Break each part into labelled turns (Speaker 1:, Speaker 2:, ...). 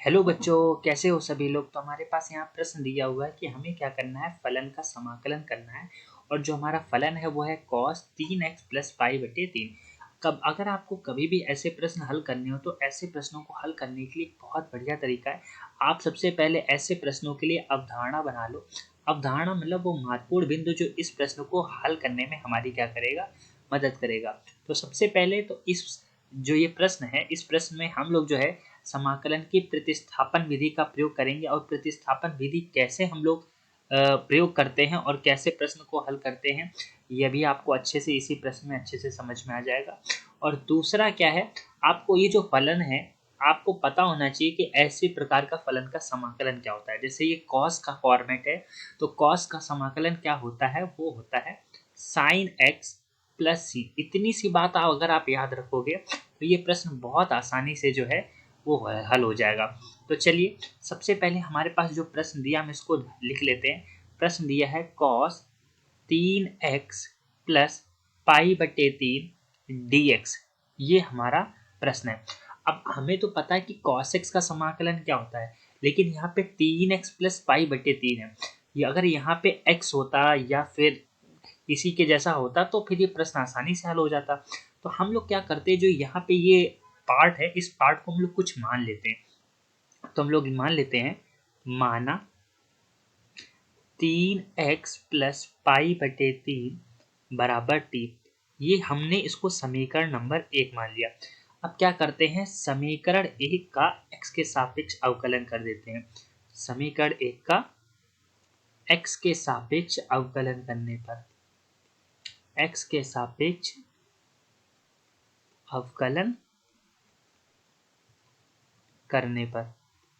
Speaker 1: Hello बच्चों, कैसे हो सभी लोग। तो हमारे पास यहाँ प्रश्न दिया हुआ है कि हमें क्या करना है, फलन का समाकलन करना है। और जो हमारा फलन है वो है cos 3x प्लस पाई बटे 3। कब अगर आपको कभी भी ऐसे प्रश्न हल करने हो तो ऐसे प्रश्नों को हल करने के लिए एक बहुत बढ़िया तरीका है। आप सबसे पहले ऐसे प्रश्नों के लिए अवधारणा बना लो। अवधारणा मतलब वो महत्वपूर्ण बिंदु जो इस प्रश्न को हल करने में हमारी क्या करेगा, मदद करेगा। तो सबसे पहले तो इस जो ये प्रश्न है, इस प्रश्न में हम लोग जो है समाकलन की प्रतिस्थापन विधि का प्रयोग करेंगे। और प्रतिस्थापन विधि कैसे हम लोग प्रयोग करते हैं और कैसे प्रश्न को हल करते हैं, यह भी आपको अच्छे से इसी प्रश्न में अच्छे से समझ में आ जाएगा। और दूसरा क्या है, आपको ये जो फलन है आपको पता होना चाहिए कि ऐसे प्रकार का फलन का समाकलन क्या होता है। जैसे ये कॉस का फॉर्मेट है, तो कॉस का समाकलन क्या होता है, वो होता है साइन एक्स प्लस सी। इतनी सी बात अगर आप याद रखोगे तो ये प्रश्न बहुत आसानी से जो है वो हल हो जाएगा। तो चलिए सबसे पहले हमारे पास जो प्रश्न दिया हम इसको लिख लेते हैं। प्रश्न दिया है cos 3x प्लस पाई बटे 3 dx, ये हमारा प्रश्न है। अब हमें तो पता है कि cos x का समाकलन क्या होता है, लेकिन यहाँ पे 3x प्लस पाई बटे 3 है। ये अगर यहाँ पे x होता या फिर इसी के जैसा होता तो फिर ये प्रश्न आसानी से हल हो जाता। तो हम लोग क्या करते हैं, जो यहाँ पे ये पार्ट है इस पार्ट को हम लोग कुछ मान लेते हैं। तो हम लोग मान लेते हैं, माना 3x प्लस पाई बटे 3 बराबर t। ये हमने इसको समीकरण नंबर 1 मान लिया। अब क्या करते हैं, समीकरण 1 का x के सापेक्ष अवकलन कर देते हैं। समीकरण 1 का x के सापेक्ष अवकलन करने पर, x के सापेक्ष अवकलन करने पर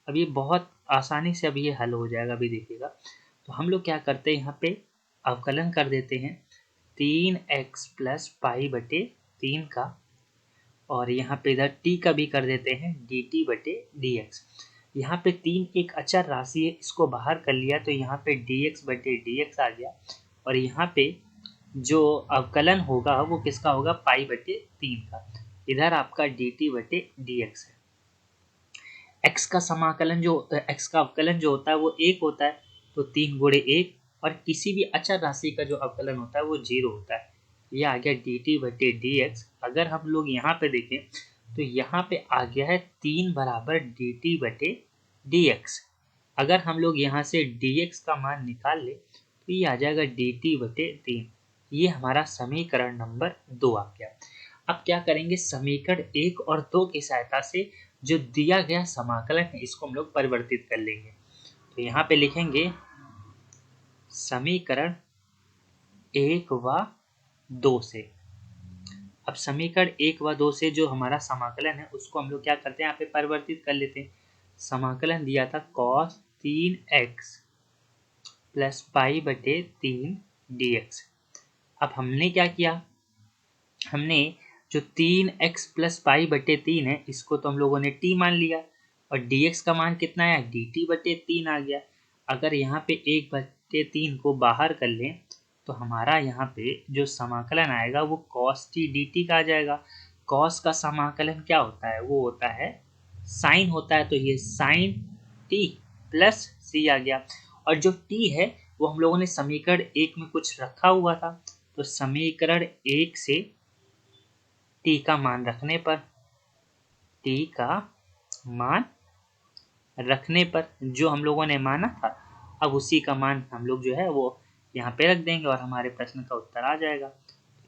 Speaker 1: अब ये बहुत आसानी से अब ये हल हो जाएगा। अभी देखिएगा, तो हम लोग क्या करते हैं, यहाँ पे अवकलन कर देते हैं 3x प्लस पाई बटे 3 का, और यहाँ पे इधर t का भी कर देते हैं dt बटे dx। यहाँ पे 3 एक अचर राशि है, इसको बाहर कर लिया तो यहाँ पे dx बटे dx आ गया। और यहाँ पे जो अवकलन होगा वो किसका होगा, पाई बटे 3 का। इधर आपका dt बटे dx है। x का समाकलन जो x का अवकलन जो होता है वो 1 होता है, तो 3 गुणे 1, और किसी भी अचर राशि का जो अवकलन होता है वो 0 होता है। यह आ गया dt बटे dx। अगर हम लोग यहाँ पे देखें तो यहाँ पे आ गया है 3 बराबर dt बटे dx। अगर हम लोग यहाँ से dx का मान निकाल ले तो ये आ जाएगा dt बटे 3। ये हमारा समीकरण नंबर 2 आ गया। अब क्या करेंगे, समीकरण 1 और 2 की सहायता से जो दिया गया समाकलन है इसको हम लोग परिवर्तित कर लेंगे। तो यहाँ पे लिखेंगे समीकरण 1 व 2 से। अब समीकरण 1 व 2 से जो हमारा समाकलन है उसको हम लोग क्या करते हैं, यहाँ पे परिवर्तित कर लेते हैं। समाकलन दिया था cos 3x प्लस पाई बटे 3 dx। अब हमने क्या किया, हमने जो 3x प्लस पाई बटे 3 है इसको तो हम लोगों ने t मान लिया, और dx का मान कितना है, dt बटे 3 आ गया। अगर यहाँ पे 1 बटे 3 को बाहर कर लें तो हमारा यहाँ पे जो समाकलन आएगा वो cos t dt का आ जाएगा। cos का समाकलन क्या होता है, वो होता है साइन होता है, तो ये साइन t प्लस c आ गया। और जो t है वो हम लोगों ने समीकरण 1 में कुछ रखा हुआ था, तो समीकरण 1 से t का मान रखने पर, t का मान रखने पर जो हम लोगों ने माना था, अब उसी का मान हम लोग जो है वो यहाँ पे रख देंगे और हमारे प्रश्न का उत्तर आ जाएगा।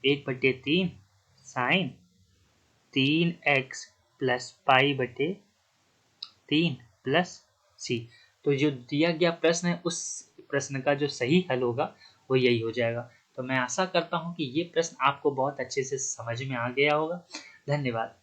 Speaker 1: 1/3 साइन 3x प्लस पाई बटे 3 प्लस सी। तो जो दिया गया प्रश्न है उस प्रश्न का जो सही हल होगा वो यही हो जाएगा। तो मैं आशा करता हूँ कि ये प्रश्न आपको बहुत अच्छे से समझ में आ गया होगा। धन्यवाद।